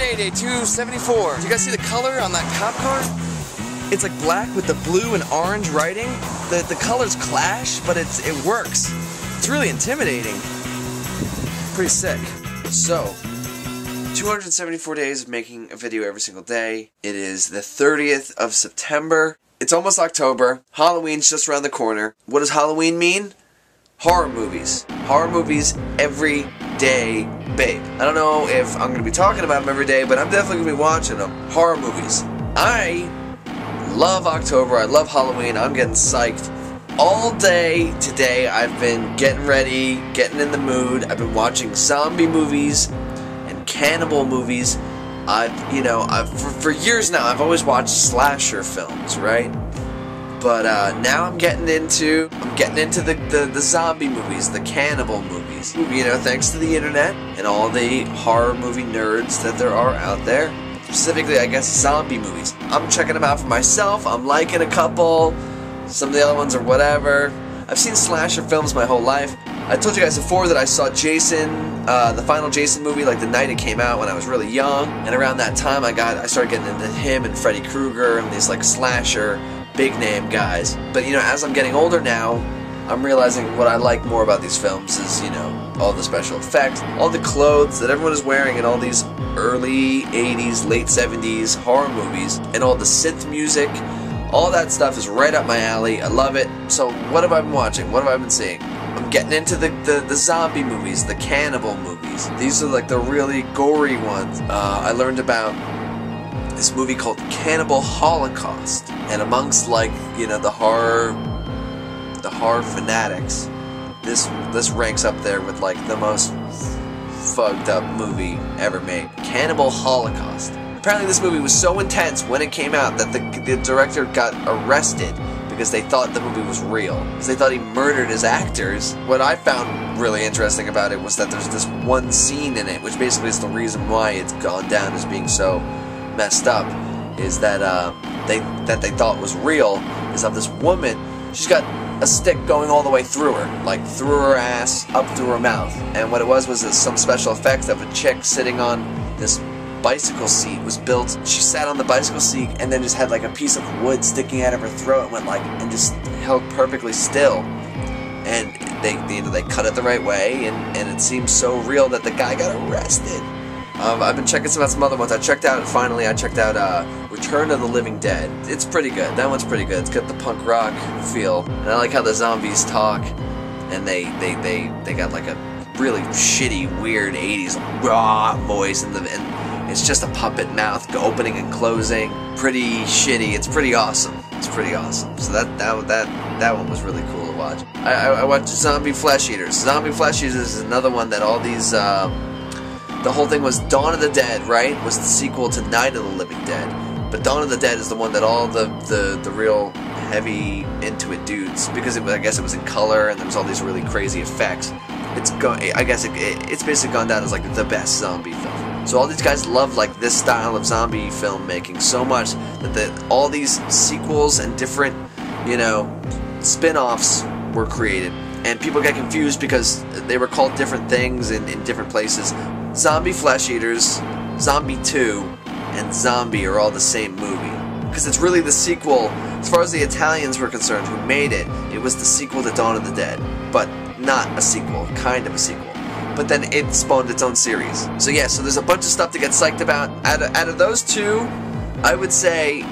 Friday, day 274. Do you guys see the color on that cop car? It's like black with the blue and orange writing. The colors clash, but it works. It's really intimidating. Pretty sick. So, 274 days of making a video every single day. It is the 30th of September. It's almost October. Halloween's just around the corner. What does Halloween mean? Horror movies. Horror movies every day, babe. I don't know if I'm going to be talking about them every day, but I'm definitely going to be watching them. Horror movies. I love October. I love Halloween. I'm getting psyched. All day today I've been getting ready, getting in the mood. I've been watching zombie movies and cannibal movies. For years now, I've always watched slasher films, right? But now I'm getting into the zombie movies, the cannibal movies. Thanks to the internet and all the horror movie nerds that there are out there. Specifically, I guess, zombie movies. I'm checking them out for myself. I'm liking a couple. Some of the other ones are whatever. I've seen slasher films my whole life. I told you guys before that I saw Jason, the final Jason movie, like the night it came out when I was really young. And around that time, I started getting into him and Freddy Krueger and these like slasher big name guys. But as I'm getting older now, I'm realizing what I like more about these films is, all the special effects, all the clothes that everyone is wearing in all these early 80s, late 70s horror movies, and all the synth music. All that stuff is right up my alley. I love it. So what have I been watching? What have I been seeing? I'm getting into the zombie movies, the cannibal movies. These are like the really gory ones. I learned about this movie called Cannibal Holocaust, and amongst the horror fanatics, this ranks up there with like the most fucked up movie ever made. Cannibal Holocaust. Apparently this movie was so intense when it came out that the director got arrested because they thought the movie was real. Because they thought he murdered his actors. What I found really interesting about it was that there's this one scene in it, which basically is the reason why it's gone down as being so messed up, is that they thought was real, is of this woman. She's got a stick going all the way through her, like through her ass, up through her mouth. And what it was some special effects of a chick sitting on this bicycle seat was built. She sat on the bicycle seat and then just had like a piece of wood sticking out of her throat and just held perfectly still. And they cut it the right way, and it seemed so real that the guy got arrested. I've been checking some other ones. I checked out Return of the Living Dead. It's pretty good. That one's pretty good. It's got the punk rock feel, and I like how the zombies talk, and they got like a really shitty, weird 80s raw voice, and it's just a puppet mouth opening and closing. Pretty shitty. It's pretty awesome. It's pretty awesome. So that one was really cool to watch. I watched Zombie Flesh Eaters. Zombie Flesh Eaters is another one that all these. The whole thing was Dawn of the Dead, right? Was the sequel to Night of the Living Dead. But Dawn of the Dead is the one that all the real heavy into it dudes, because I guess it was in color and there was all these really crazy effects. It's basically gone down as like the best zombie film. So all these guys love like this style of zombie filmmaking so much that all these sequels and different, spin-offs were created. And people get confused because they were called different things in different places. Zombie Flesh Eaters, Zombie 2, and Zombie are all the same movie. Because it's really the sequel, as far as the Italians were concerned who made it, it was the sequel to Dawn of the Dead. But not a sequel, kind of a sequel. But then it spawned its own series. So yeah, so there's a bunch of stuff to get psyched about. Out of those two, I would say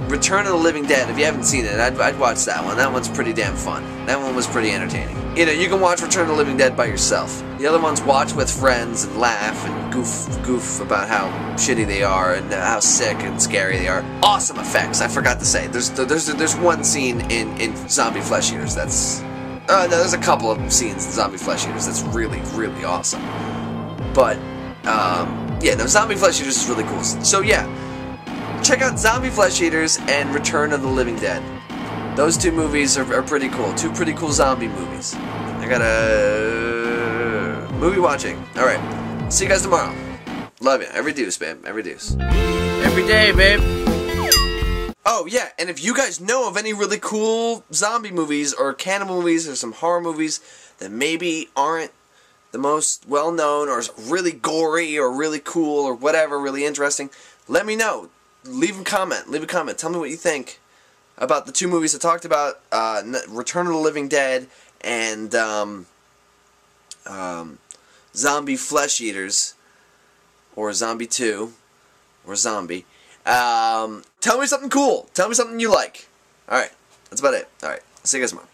Return of the Living Dead. If you haven't seen it, I'd watch that one. That one's pretty damn fun. That one was pretty entertaining. You can watch Return of the Living Dead by yourself. The other ones, watch with friends and laugh and goof about how shitty they are and how sick and scary they are. Awesome effects. I forgot to say. There's one scene in Zombie Flesh Eaters that's no, there's a couple of scenes in Zombie Flesh Eaters that's really, really awesome. But yeah, no, Zombie Flesh Eaters is really cool. So yeah, check out Zombie Flesh Eaters and Return of the Living Dead. Those two movies are pretty cool. Two pretty cool zombie movies. I got a movie watching. Alright. See you guys tomorrow. Love you. Every deuce, babe. Every deuce. Every day, babe. Oh, yeah. And if you guys know of any really cool zombie movies or cannibal movies or some horror movies that maybe aren't the most well-known, or really gory, or really cool, or whatever, really interesting, let me know. Leave a comment. Leave a comment. Tell me what you think about the two movies I talked about, Return of the Living Dead and Zombie Flesh Eaters, or Zombie 2, or Zombie. Tell me something cool. Tell me something you like. Alright, that's about it. Alright, I'll see you guys tomorrow.